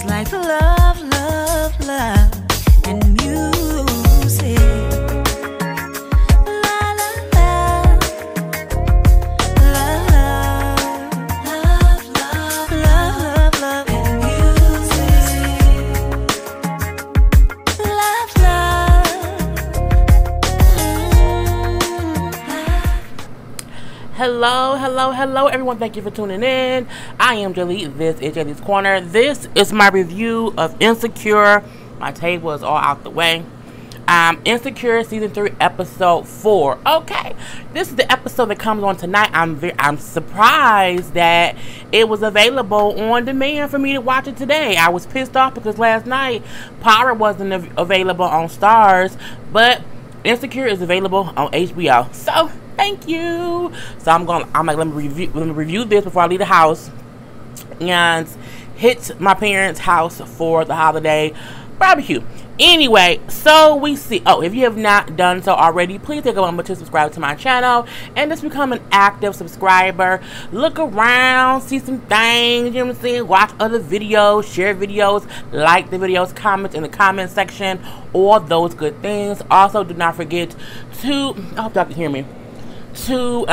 like love, love, love, and music. La la la, love, love, love, love, love, and music. Love, love. Hello everyone, thank you for tuning in. I am Jolie. This is Jolie's Corner. This is my review of Insecure. My table is all out the way. Insecure season 3 episode 4. Okay, this is the episode that comes on tonight. I'm surprised that it was available on demand for me to watch it today. I was pissed off because last night Power wasn't available on Stars, but Insecure is available on HBO. So thank you. So I'm like, let me review this before I leave the house and hit my parents' house for the holiday barbecue. Anyway, so we see, if you have not done so already, please take a moment to subscribe to my channel and just become an active subscriber. Look around, see some things, you know what I'm saying, watch other videos, share videos, like the videos, comment in the comment section, all those good things. Also, do not forget to, I hope y'all can hear me, to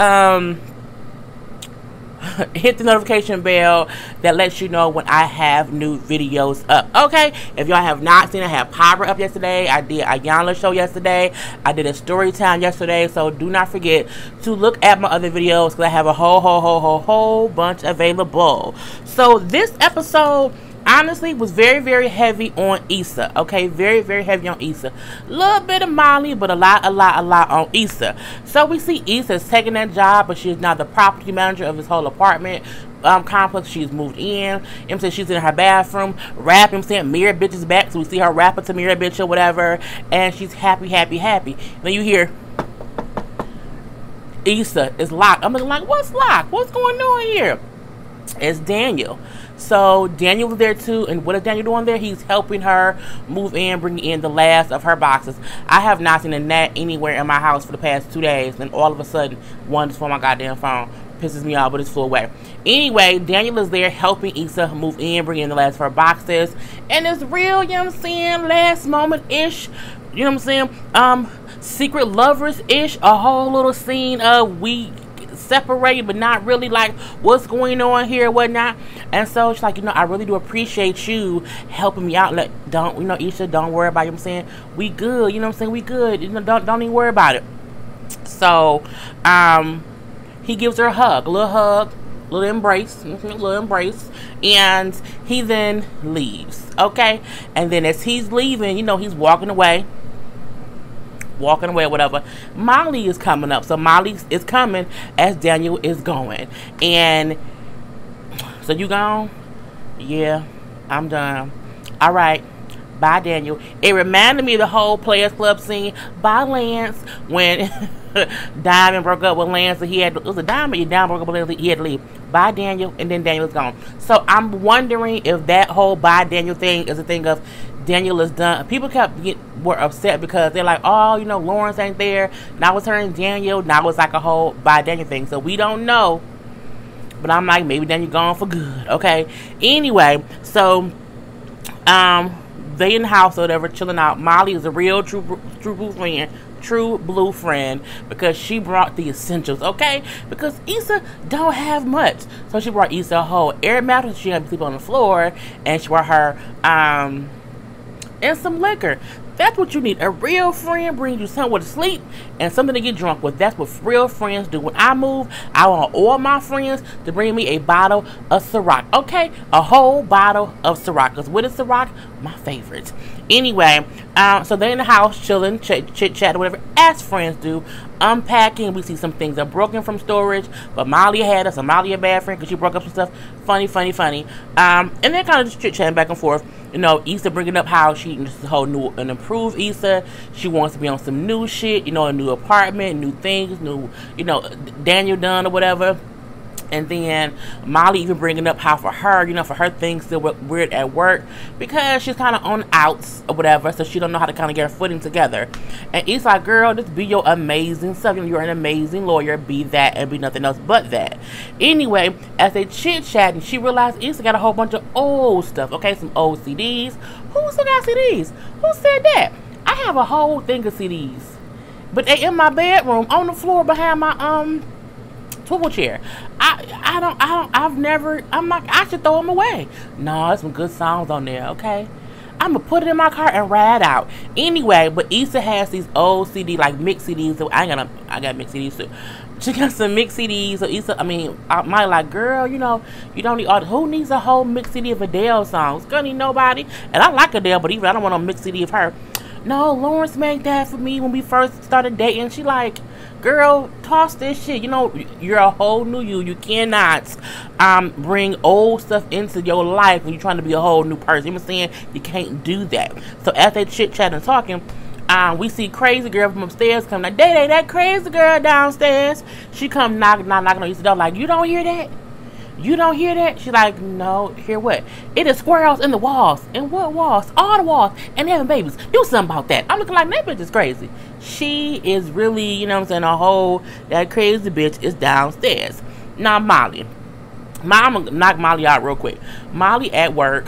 hit the notification bell that lets you know when I have new videos up. Okay, if y'all have not seen, I have Power up yesterday. I did a Yana show yesterday. I did a story time yesterday. So do not forget to look at my other videos because I have a whole bunch available. So this episode honestly was very heavy on Issa. Okay, very heavy on Issa. A little bit of Molly, but a lot on Issa. So we see Issa's taking that job, but she's now the property manager of this whole apartment complex. She's moved in. So she's in her bathroom rapping, saying Mirror Bitch is back. So we see her rapping to Mirror Bitch or whatever, and she's happy. Then you hear Issa is locked. I'm looking like, what's locked? What's going on here? It's Daniel. So Daniel was there too, and what is Daniel doing there? He's helping her move in, bringing in the last of her boxes. I have not seen a gnat anywhere in my house for the past 2 days, and all of a sudden, one just for my goddamn phone. Pisses me off, but it's full away. Anyway, Daniel is there helping Issa move in, bringing in the last of her boxes, and it's real, you know what I'm saying, last moment-ish, you know what I'm saying, secret lovers-ish, a whole little scene of we separated but not really, like what's going on here, whatnot. And so she's like, I really do appreciate you helping me out. Like, Issa, don't worry about it. You know what I'm saying, we good, you know what I'm saying, we good, don't even worry about it. So he gives her a hug, a little embrace, and he then leaves. Okay, and then as he's leaving, he's walking away, whatever. Molly is coming up. So Molly is coming as Daniel is going. And so you gone? Yeah, I'm done. All right. Bye, Daniel. It reminded me of the whole Players Club scene. Bye, Lance. When Diamond broke up with Lance, and it was a Diamond. Diamond broke up with Lance, he had to leave. Bye, Daniel. And then Daniel's gone. So I'm wondering if that whole bye, Daniel thing is a thing of Daniel is done. People were upset because they're like, oh, Lawrence ain't there. Now it's her and Daniel. Now it's like a whole bye Daniel thing. So we don't know. But I'm like, maybe Daniel gone for good. Okay. Anyway, so they in the house or whatever, chilling out. Molly is a real true blue friend because she brought the essentials, okay? Because Issa don't have much. So she brought Issa a whole air mattress. She had to sleep on the floor, and she brought her and some liquor. That's what you need. A real friend brings you somewhere to sleep and something to get drunk with. That's what real friends do. When I move, I want all my friends to bring me a bottle of Ciroc. Okay? A whole bottle of Ciroc. Because what is Ciroc? My favorite. Anyway, so they're in the house chilling, chit-chat, whatever, as friends do. Unpacking. We see some things are broken from storage. But Molly had us. Molly a bad friend because she broke up some stuff. Funny. And they're kind of just chit-chatting back and forth. Issa bringing up how she just a whole new and improved Issa. She wants to be on some new shit, a new apartment, new things, new, Daniel done or whatever. And then Molly even bringing up how for her, for her things still weird at work because she's kind of on outs or whatever, so she don't know how to kind of get her footing together. And East like, girl, just be your amazing self. You're an amazing lawyer. Be that and be nothing else but that. Anyway, as they chit-chatting, she realized East got a whole bunch of old stuff. Okay, some old CDs. Who still got CDs? Who said that? I have a whole thing of CDs, but they in my bedroom on the floor behind my swivel chair. I'm like, I should throw them away. No, there's some good songs on there, okay? I'm gonna put it in my car and ride out. Anyway, but Issa has these old CD, like mixed CDs. So I got mixed CDs too. She got some mixed CDs. So Issa, my like, girl, you don't need who needs a whole mixed CD of Adele songs? Gonna need nobody. And I like Adele, but even I don't want a mixed CD of her. No, Lawrence made that for me when we first started dating. She like, girl, toss this shit. You're a whole new you. You cannot bring old stuff into your life when you're trying to be a whole new person. You know what I'm saying? You can't do that. So as they chit chat and talking, we see crazy girl from upstairs come like, Day, that crazy girl downstairs. She come knocking on East door like, you don't hear that? You don't hear that? She's like, no, hear what? It is squirrels in the walls. And what walls? All the walls. And having babies. Do something about that. I'm looking like, that bitch is crazy. She is really, that crazy bitch is downstairs. Now, Molly. I'm going to knock Molly out real quick. Molly at work.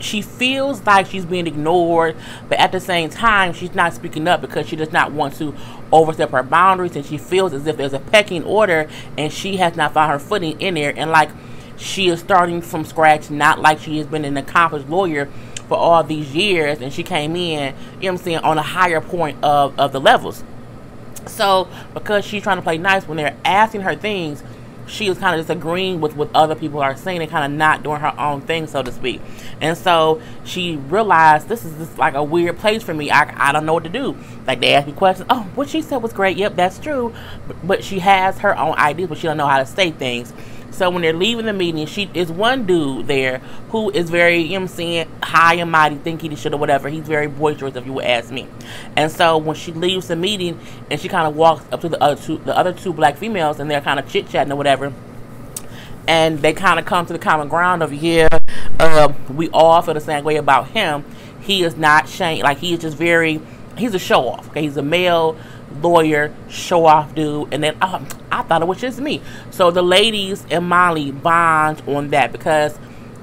She feels like she's being ignored, but at the same time, she's not speaking up because she does not want to overstep her boundaries, and she feels as if there's a pecking order, and she has not found her footing in there, and like she is starting from scratch, not like she has been an accomplished lawyer for all these years, and she came in, on a higher point of the levels. So, because she's trying to play nice when they're asking her things, she is kind of disagreeing with what other people are saying and kind of not doing her own thing, so to speak. And so she realized this is just like a weird place for me. I don't know what to do. Like, they ask me questions. Oh, what she said was great. Yep, that's true. But she has her own ideas, but she don't know how to say things. So when they're leaving the meeting, she is one dude there who is very, high and mighty, think he should or whatever. He's very boisterous, if you would ask me. And so when she leaves the meeting and she kind of walks up to the other two black females, and they're kind of chit-chatting or whatever, and they kind of come to the common ground of, we all feel the same way about him. He is not shame, like he is just he's a show-off. Okay, he's a male lawyer, show-off dude, and then I thought it was just me. So the ladies and Molly bond on that because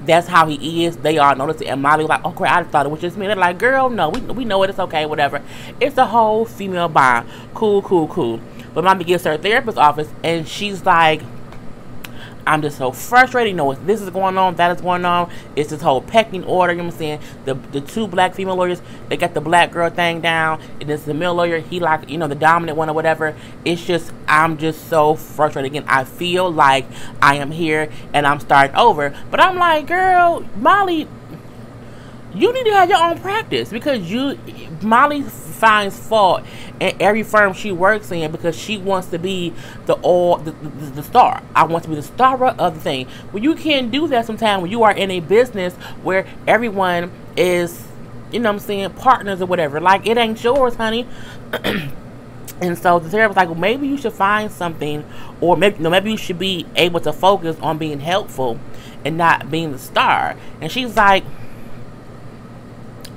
that's how he is. They all notice it, and Molly was like, oh great, I thought it was just me. They're like, girl, no, we know it, it's okay, whatever. It's a whole female bond. Cool. But Mommy gets to her therapist's office, and she's like, I'm just so frustrated. This is going on, that is going on. It's this whole pecking order. You know what I'm saying? The two black female lawyers, they got the black girl thing down, and this the male lawyer, he like, the dominant one or whatever. It's just, I'm just so frustrated. Again, I feel like I am here and I'm starting over. But I'm like, girl, Molly, you need to have your own practice, because Molly finds fault in every firm she works in because she wants to be the star. I want to be the star of the thing. Well, you can't do that sometimes when you are in a business where everyone is, partners or whatever. Like, it ain't yours, honey. And so the therapist was like, well, maybe you should find something, or maybe you should be able to focus on being helpful and not being the star. And she's like,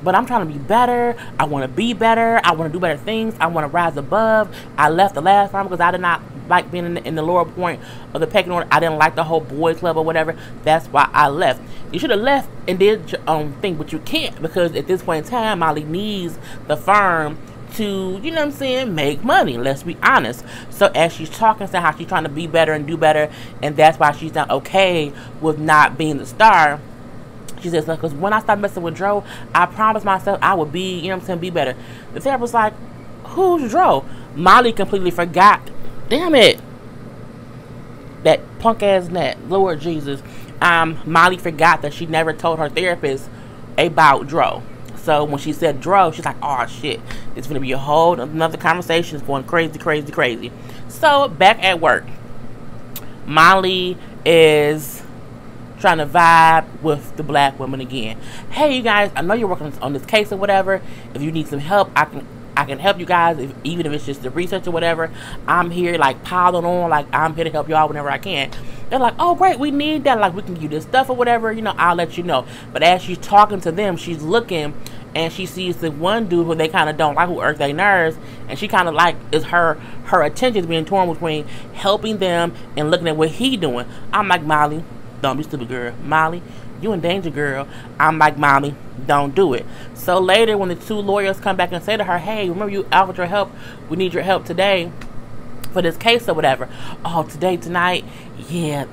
but I'm trying to be better. I want to be better. I want to do better things. I want to rise above. I left the last firm because I did not like being in the lower point of the pecking order. I didn't like the whole boys club or whatever. That's why I left. You should have left and did your own thing, but you can't, because at this point in time, Molly needs the firm to, make money. Let's be honest. So as she's talking to how she's trying to be better and do better, and that's why she's not okay with not being the star. She says, because when I started messing with Dro, I promised myself I would be, be better. The therapist was like, who's Dro? Molly completely forgot. Damn it. That punk ass net. Lord Jesus. Molly forgot that she never told her therapist about Dro. So when she said Dro, she's like, oh shit. It's going to be a whole another conversation. It's going crazy. So back at work, Molly is trying to vibe with the black women again. Hey, you guys, I know you're working on this case or whatever. If you need some help, I I can help you guys, even if it's just the research or whatever. I'm here, like, piling on, like, I'm here to help y'all whenever I can. They're like, oh, great, we need that. Like, we can give you this stuff or whatever. You know, I'll let you know. But as she's talking to them, she's looking, and she sees the one dude who they kind of don't like, who irks their nerves, and she kind of like, is her attention is being torn between helping them and looking at what he doing. I'm like, Molly, don't be stupid, girl. Molly, you in danger, girl. I'm like, Molly, don't do it. So later, when the two lawyers come back and say to her, hey, remember you offered your help? We need your help today for this case or whatever. Oh, tonight? Yeah,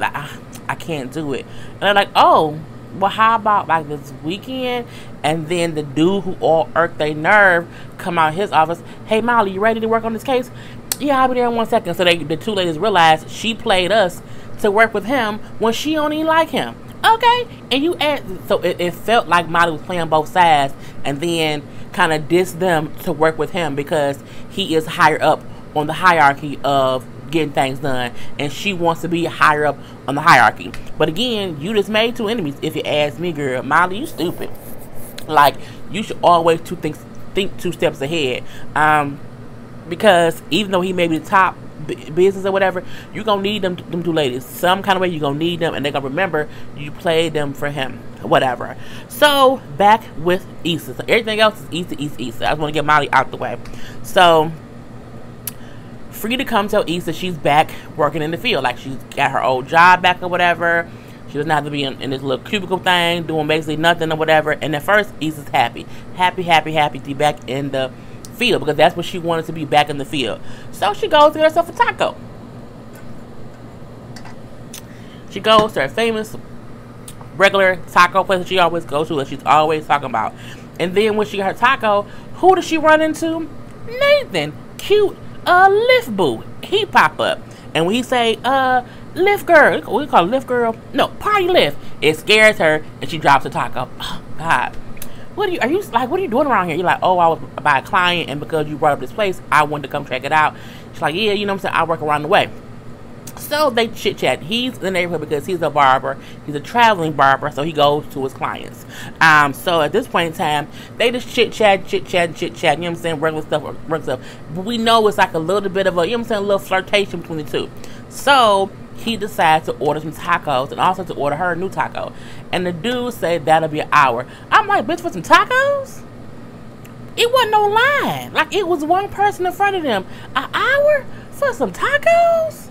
I can't do it. And they're like, oh, well, how about like this weekend? And then the dude who all irked their nerve come out of his office. Hey, Molly, you ready to work on this case? Yeah, I'll be there in 1 second. So the two ladies realized she played us to work with him when she don't even like him. Okay, and you add, so it felt like Molly was playing both sides, and then kind of dissed them to work with him because he is higher up on the hierarchy of getting things done, and she wants to be higher up on the hierarchy. But again, you just made two enemies. If you ask me, girl, Molly, you stupid. Like, you should always think 2 steps ahead, because even though he may be the top business or whatever, you're gonna need them two ladies some kind of way. You're gonna need them, and they're gonna remember you played them for him, whatever. So back with Issa. So everything else is Issa. I just want to get Molly out the way. So Frida comes tell Issa she's back working in the field, like she's got her old job back or whatever. She doesn't have to be in this little cubicle thing doing basically nothing or whatever. And at first, Issa's happy to be back in the field, because that's what she wanted, to be back in the field. So she goes to get herself a taco. She goes to her famous regular taco place that she always goes to, that she's always talking about. And then when she got her taco, who does she run into? Nathan, cute Lyft boo. He pop up, and when he say Lyft girl, we call it Lyft girl, no, party Lyft, it scares her, and she drops the taco. Oh God. What are you doing around here? You're like, oh, I was by a client, and because you brought up this place, I wanted to come check it out. She's like, yeah, you know what I'm saying, I work around the way. So they chit chat. He's in the neighborhood because he's a barber. He's a traveling barber, so he goes to his clients. So at this point in time, they just chit chat. You know what I'm saying, regular stuff. But we know it's like a little bit of a, you know what I'm saying, a little flirtation between the two. So he decides to order some tacos, and also to order her a new taco. And the dude said that'll be an hour. I'm like, bitch, for some tacos? It wasn't no line. Like, it was one person in front of them. An hour for some tacos?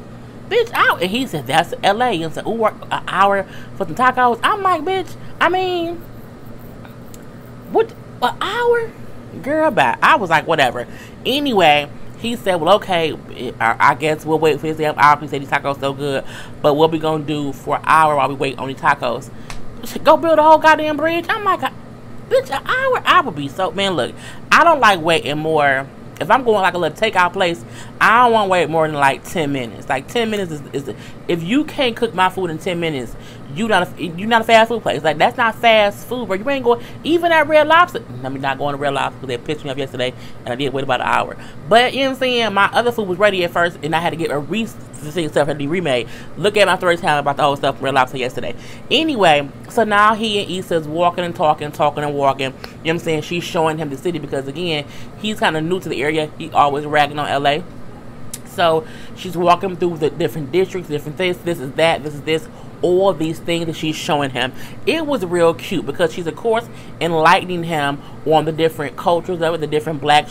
Bitch, out. And he said, that's LA. And said, ooh, an hour for some tacos? I'm like, bitch, I mean, what, an hour? Girl, bye. I was like, whatever. Anyway, he said, well, okay, I guess we'll wait for his damn hour. He said these tacos so good. But what we gonna do for an hour while we wait on these tacos? Go build a whole goddamn bridge? I'm like, bitch, an hour? I would be so, man, look, I don't like waiting more. If I'm going like a little takeout place, I don't want to wait more than like 10 minutes. Like 10 minutes is if you can't cook my food in 10 minutes, you're not a fast food place. Like, that's not fast food, bro. You ain't going, even at Red Lobster. Let me not go to Red Lobster because they pissed me off yesterday, and I did wait about an hour. But you know what I'm saying, my other food was ready at first, and I had to get stuff had to be remade. Look at my story time about the whole stuff from Red Lobster yesterday. Anyway, so now he and Issa's walking and talking and walking. You know what I'm saying? She's showing him the city because, again, he's kind of new to the area. He always ragging on LA. So she's walking through the different districts, different things. This is that. This is this. All these things that she's showing him. It was real cute because she's, of course, enlightening him on the different cultures of it, the different black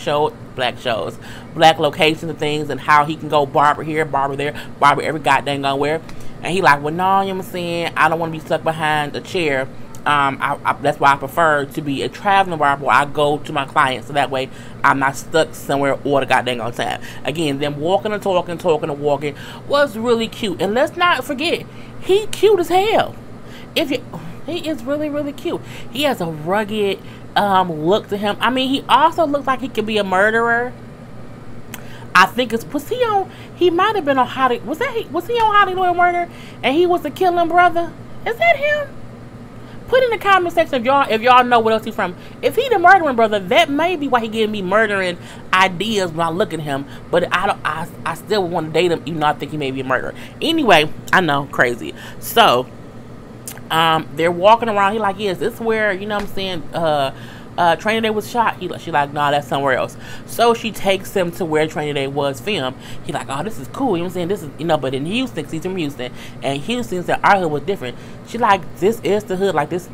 locations and things, and how he can go barber here, barber there, barber every goddamn where. And he like, well, no, you know what I'm saying, I don't want to be stuck behind a chair. That's why I prefer to be a traveling barber where I go to my clients, so that way I'm not stuck somewhere all the goddamn time. Again, them walking and talking was really cute. And let's not forget, he cute as hell. He is really, really cute. He has a rugged look to him. I mean, he also looks like he could be a murderer. I think he might have been on Hollywood. Was he on Hollywood Murder and he was the killing brother? Is that him? Put in the comment section if y'all know what else he's from. If he the murdering brother, that may be why he giving me murdering ideas when I look at him. But I still want to date him, even though I think he may be a murderer. Anyway, I know, crazy. So they're walking around. He like, yes, this is where, you know what I'm saying, Training Day was shot. She like, nah, that's somewhere else. So she takes him to where Training Day was filmed. He like, oh, this is cool. You know what I'm saying? This is, you know, but in Houston, he's from Houston, and Houston said our hood was different. She like, this is the hood. Like this,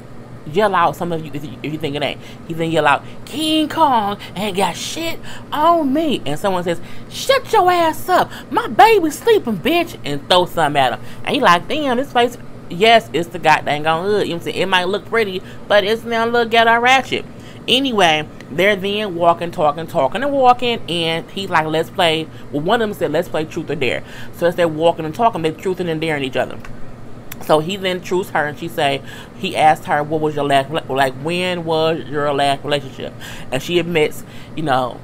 yell out. Some of you, if you think it ain't, he then yell out, King Kong ain't got shit on me. And someone says, shut your ass up. My baby's sleeping, bitch, and throw something at him. And he like, damn, this place. Yes, it's the goddamn hood. You know what I'm saying? It might look pretty, but it's now a little ghetto ratchet. Anyway, they're then walking, and he's like, let's play. Well, one of them said, let's play truth or dare. So as they're walking and talking, they're truthing and daring each other. So he then truths her, and he asked her, what was your last, like, when was your last relationship? And she admits, you know,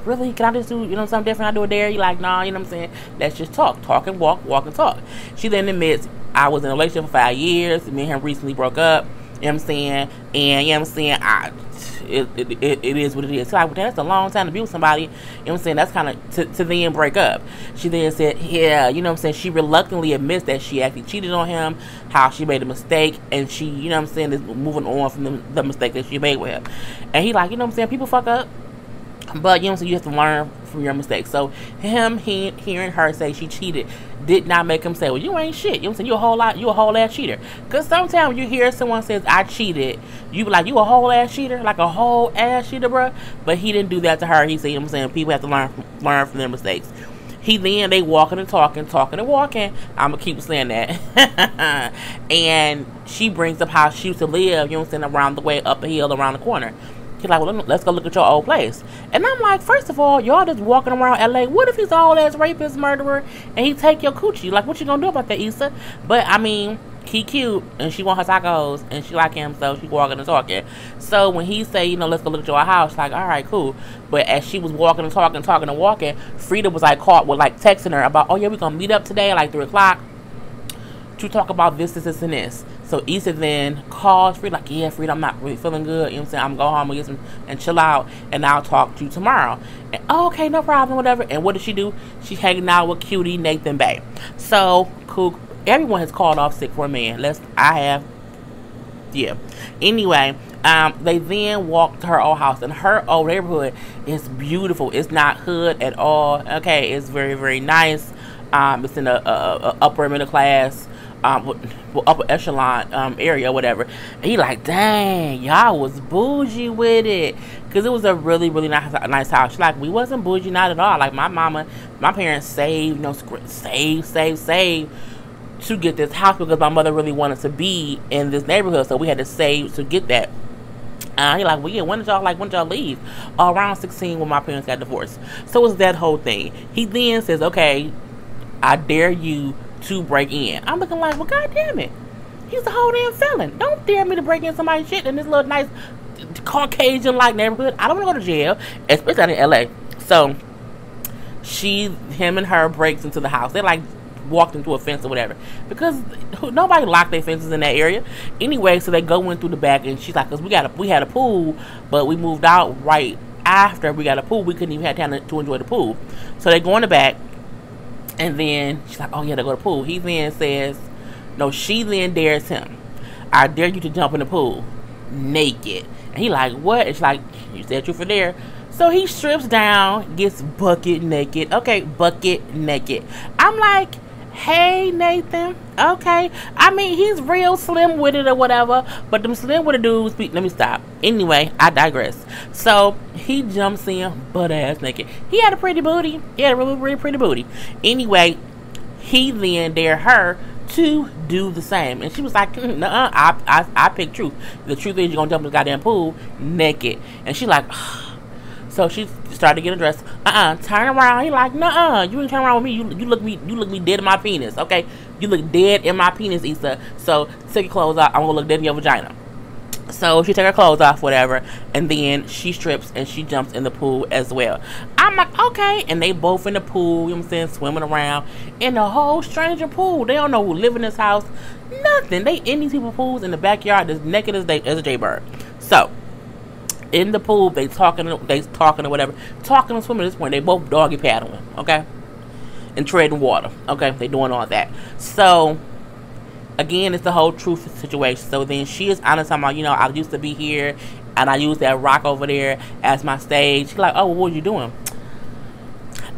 really, can I just do, you know, something different? I do a dare? You like, nah, you know what I'm saying? Let's just talk and walk and talk. She then admits, I was in a relationship for 5 years. Me and him recently broke up. You know what I'm saying? And you know what I'm saying? It is what it is. So like, that's a long time to be with somebody. You know what I'm saying? That's kind of to then break up. She then said, yeah, you know what I'm saying? She reluctantly admits that she actually cheated on him, how she made a mistake, and she, you know what I'm saying, is moving on from the mistake that she made with him. And he like, you know what I'm saying? People fuck up. But you know, so you have to learn from your mistakes. So him hearing her say she cheated did not make him say, well, you ain't shit. You know what I'm saying? You a whole ass cheater. Because sometimes when you hear someone says I cheated, you be like, you a whole ass cheater? Like a whole ass cheater, bruh? But he didn't do that to her. He said, you know what I'm saying, people have to learn from their mistakes. They walking and talking and walking. I'm going to keep saying that. And she brings up how she used to live, you know what I'm saying, around the way, up a hill, around the corner. He's like, well, let's go look at your old place. And I'm like, first of all, y'all just walking around LA. What if he's all ass rapist, murderer, and he take your coochie? Like, what you gonna do about that, Issa? But I mean, he cute, and she want her tacos, and she like him, so she walking and talking. So when he say, you know, let's go look at your house, like, all right, cool. But as she was walking and talking and walking, Frida was like caught with like texting her about, oh yeah, we gonna meet up today at like 3 o'clock to talk about this, and this. So Issa then calls Frida, like, yeah, Frida, I'm not really feeling good. You know what I'm saying? I'm going to go home and get some and chill out, and I'll talk to you tomorrow. And, oh, okay, no problem, whatever. And what does she do? She's hanging out with cutie Nathan Bay. So, cool. Everyone has called off sick for a man. Yeah. Anyway, they then walk to her old house, and her old neighborhood is beautiful. It's not hood at all. Okay, it's very, very nice. It's in a upper middle class, upper echelon area, whatever. And he like, dang, y'all was bougie with it, because it was a really, really nice house. She like, we wasn't bougie, not at all. Like my parents saved, you know, save to get this house, because my mother really wanted to be in this neighborhood, so we had to save to get that. He like, well, yeah, when did y'all leave? Around 16 when my parents got divorced. So it was that whole thing. He then says, okay, I dare you to break in. I'm looking like, well, god damn it, he's a whole damn felon. Don't dare me to break in somebody's shit in this little nice Caucasian like neighborhood. I don't want to go to jail, especially in LA. So him and her breaks into the house. They like walked into a fence or whatever, because nobody locked their fences in that area anyway. So they go in through the back, and she's like, because we had a pool, but we moved out right after we got a pool. We couldn't even have time to enjoy the pool. So they go in the back, and then she's like, oh yeah, they go to the pool. He then says, no, she then dares him, I dare you to jump in the pool naked. And he like, what? It's like, you said truth or dare. So he strips down, gets bucket naked. Okay, bucket naked. I'm like, hey, Nathan. Okay. I mean, he's real slim with it or whatever, but them slim with the dudes, let me stop. Anyway, I digress. So he jumps in butt ass naked. He had a pretty booty. He had a really, really pretty booty. Anyway, he then dared her to do the same, and she was like, nuh-uh, I picked truth. The truth is, you're gonna jump in the goddamn pool naked. And she like, so she started getting dressed. Turn around. He like, nuh-uh, you ain't turn around with me. You look me dead in my penis. Okay, you look dead in my penis, Issa. So take your clothes off. I'm gonna look dead in your vagina. So she take her clothes off, whatever, and then she strips and she jumps in the pool as well. I'm like, okay, and they both in the pool, you know what I'm saying, swimming around in the whole stranger pool. They don't know who live in this house, nothing. They in these people's pools in the backyard, as naked as a jaybird. So in the pool, they talking or whatever, talking and swimming. At this point, they both doggy paddling, okay, and treading water, okay. They doing all that. So again, it's the whole truth situation. So then she is honest about, I used to be here and I used that rock over there as my stage. She's like, oh, well, what were you doing?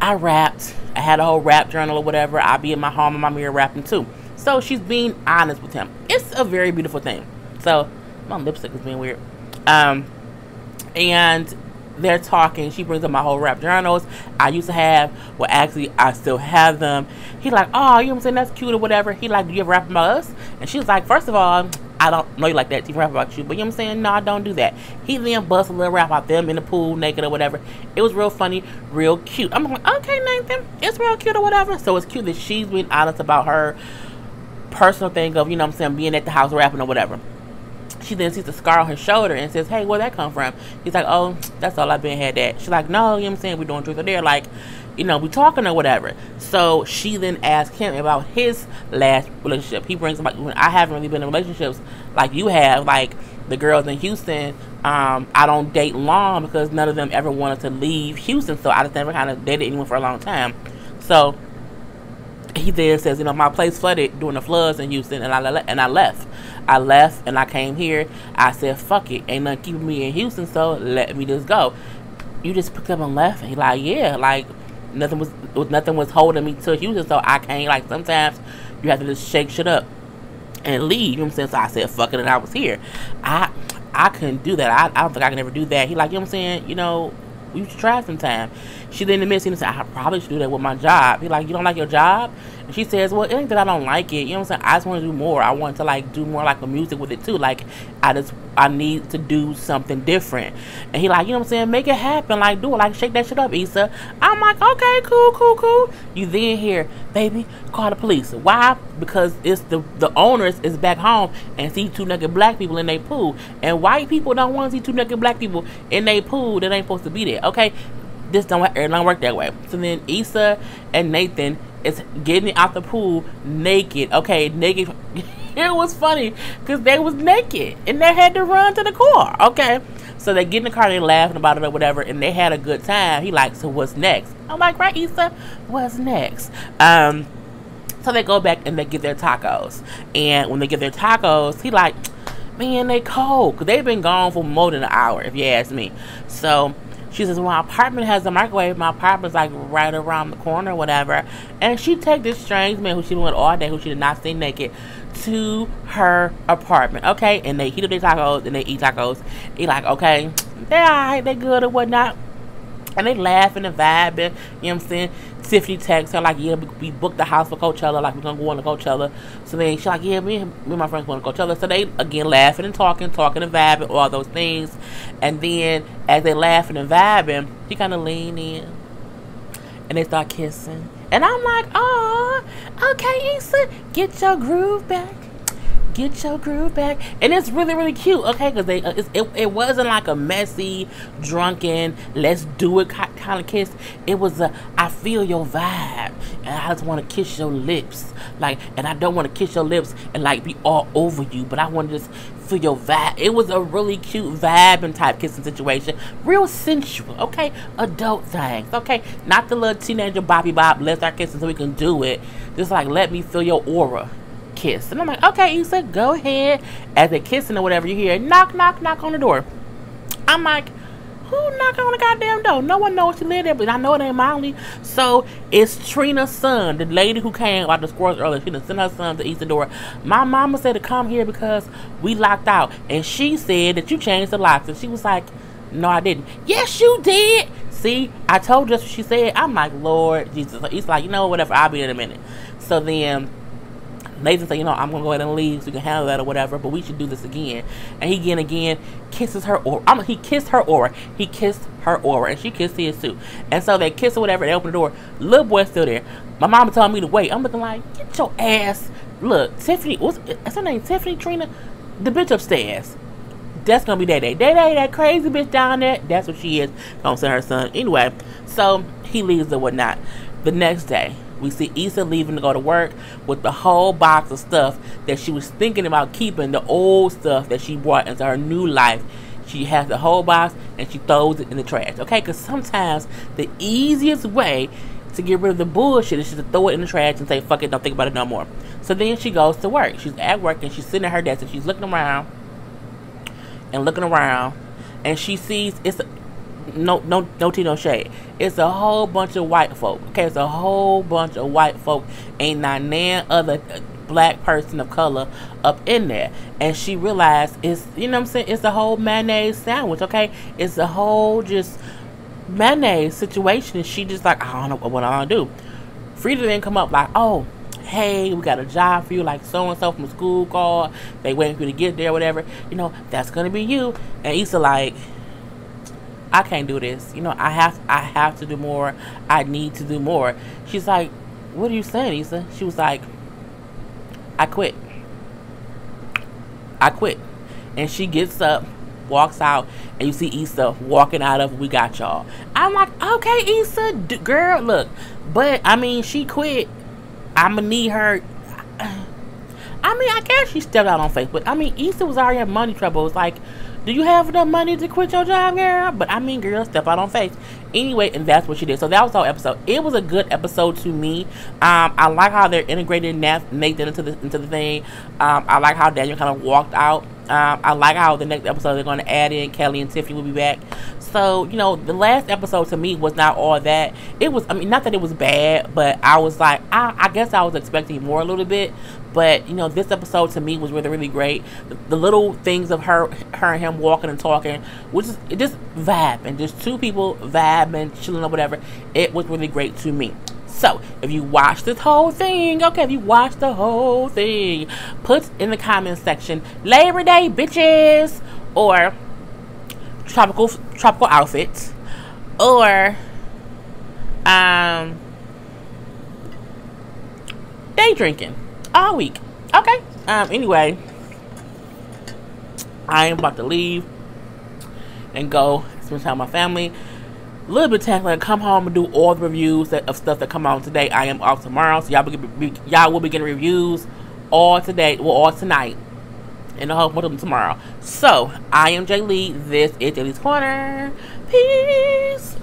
I rapped. I had a whole rap journal or whatever. I'd be in my home in my mirror rapping too. So she's being honest with him. It's a very beautiful thing. So my lipstick is being weird. And they're talking. She brings up my whole rap journals I used to have. Well, actually, I still have them. He like, oh, you know what I'm saying? That's cute or whatever. He like, do you ever rap about us? And she was like, first of all, I don't know you like that to rap about you, but you know what I'm saying? No, I don't do that. He then busts a little rap about them in the pool, naked or whatever. It was real funny, real cute. I'm like, okay, Nathan, it's real cute or whatever. So it's cute that she's being honest about her personal thing of, you know what I'm saying, being at the house rapping or whatever. She then sees the scar on her shoulder and says, hey, where'd that come from? He's like, oh, that's all I've been had that. She's like, no, you know what I'm saying, we're doing truth or dare, like, we talking or whatever. So she then asks him about his last relationship. He brings up, like, I haven't really been in relationships like you have, like the girls in Houston. I don't date long because none of them ever wanted to leave Houston, so I just never kind of dated anyone for a long time. So he then says, my place flooded during the floods in Houston, and I left. I left and I came here. I said, fuck it, ain't nothing keeping me in Houston, so let me just go. You just picked up and left? And he like, yeah, like nothing was holding me to Houston, so I can't. Like, sometimes you have to just shake shit up and leave. You know what I'm saying? So I said, fuck it, and I was here. I couldn't do that. I don't think I can ever do that. He like, you know what I'm saying? We should try sometime. She then admits and said, I probably should do that with my job. He like, you don't like your job? And she says, well, it ain't that I don't like it. You know what I'm saying? I just want to do more. I want to like do more like the music with it too. Like I need to do something different. And he like, you know what I'm saying? Make it happen. Like, do it. Like, shake that shit up, Issa. I'm like, okay, cool. You then hear, baby, call the police. Why? Because it's the owners is back home and see two naked black people in their pool. And white people don't want to see two naked black people in their pool that ain't supposed to be there. Okay? This don't work that way. So then Issa and Nathan is getting out the pool naked. Okay, naked. It was funny because they was naked and they had to run to the car. Okay, so they get in the car, they laughing about it or whatever, and they had a good time. He like, so what's next? I'm like, right, Issa, what's next? So they go back and they get their tacos, and when they get their tacos, he like, man, they cold because they've been gone for more than an hour, if you ask me. So she says, well, my apartment has a microwave. My apartment's like right around the corner or whatever. And she take this strange man who she went all day, who she did not see naked, to her apartment. Okay, and they heat up their tacos and they eat tacos. He like, okay, they're alright, they good or whatnot. And they laughing and vibing, you know what I'm saying? Tiffany texts her like, yeah, we booked the house for Coachella, like we're gonna go on to Coachella. So then she's like, yeah, me and my friends going to Coachella. So they again laughing and talking and vibing, all those things. And then as they laughing and vibing, he kind of lean in and they start kissing. And I'm like, oh, okay, Issa, get your groove back. Get your groove back. And it's really, really cute, okay? Because it wasn't like a messy, drunken, let's do it kind of kiss. It was a, I feel your vibe, and I just want to kiss your lips. Like, and I don't want to kiss your lips and like be all over you, but I want to just feel your vibe. It was a really cute vibe and type kissing situation. Real sensual, okay? Adult things, okay? Not the little teenager boppy bop, let's start kissing so we can do it. Just like, let me feel your aura. Kiss. And I'm like, okay, Issa, go ahead. As they're kissing or whatever, you hear knock, knock, knock on the door. I'm like, who knocking on the goddamn door? No one knows she lived there, but I know it ain't Molly. So it's Trina's son, the lady who came about the squirrels earlier. She done sent her son to Issa door. My mama said to come here because we locked out, and she said that you changed the locks. And she was like, no, I didn't. Yes, you did. See, I told you that's what she said. I'm like, Lord Jesus. He's like, you know, whatever, I'll be in a minute. So then Nathan said, I'm going to go ahead and leave so you can handle that or whatever, but we should do this again. And he again kisses her aura. He kissed her aura. He kissed her aura, and she kissed his too. And so they kiss or whatever, they open the door. Little boy's still there. My mama told me to wait. I'm looking like, get your ass. Look, Tiffany, what's her name? Tiffany, Trina? The bitch upstairs. That's going to be Day, that crazy bitch down there. That's what she is. Gonna send her son. Anyway, so he leaves or whatnot. The next day, we see Issa leaving to go to work with the whole box of stuff that she was thinking about keeping, the old stuff that she brought into her new life. She has the whole box and she throws it in the trash, okay? Because sometimes the easiest way to get rid of the bullshit is just to throw it in the trash and say, fuck it, don't think about it no more. So then she goes to work. She's at work and she's sitting at her desk and she's looking around and she sees it's no tea, no shade. It's a whole bunch of white folk. Okay, it's a whole bunch of white folk. Ain't not nan other black person of color up in there. And she realized it's, you know what I'm saying, it's a whole mayonnaise sandwich, okay? It's a whole just mayonnaise situation. And she just like, I don't know what I want to do. Frida then come up like, oh, hey, we got a job for you, like so-and-so from school called. They waiting for you to get there, whatever. You know, that's going to be you. And Issa like, I can't do this. You know, I have to do more. I need to do more. She's like, what are you saying, Issa? She was like, I quit. And she gets up, walks out, and you see Issa walking out of We Got Y'all. I'm like, okay, Issa, girl, look. But, I mean, she quit. I'm going to need her. I mean, I guess she stepped out on faith. But, I mean, Issa was already in money trouble. It's like, do you have enough money to quit your job, girl? But, I mean, girl, step out on faith. Anyway, and that's what she did. So, that was the whole episode. It was a good episode to me. I like how they're integrating Nathan into the thing. I like how Daniel kind of walked out. I like how the next episode they're going to add in Kelly and Tiffany will be back. So, you know, the last episode to me was not all that. It was, I mean, not that it was bad, but I was like, I guess I was expecting more a little bit. But, you know, this episode to me was really, really great. The little things of her and him walking and talking, which is just vibe, and just two people vibing, chilling or whatever. It was really great to me. So, if you watch this whole thing, okay, if you watch the whole thing, put in the comment section, Labor Day, bitches, or tropical outfits, or day drinking all week. Okay. Anyway, I am about to leave and go spend time with my family. A little bit tackling, come home and do all the reviews of stuff that come out today. I am off tomorrow, so y'all will be getting reviews all today, well, all tonight, and I'll put them tomorrow. So, I am Jay Lee. This is Jay Lee's Corner. Peace.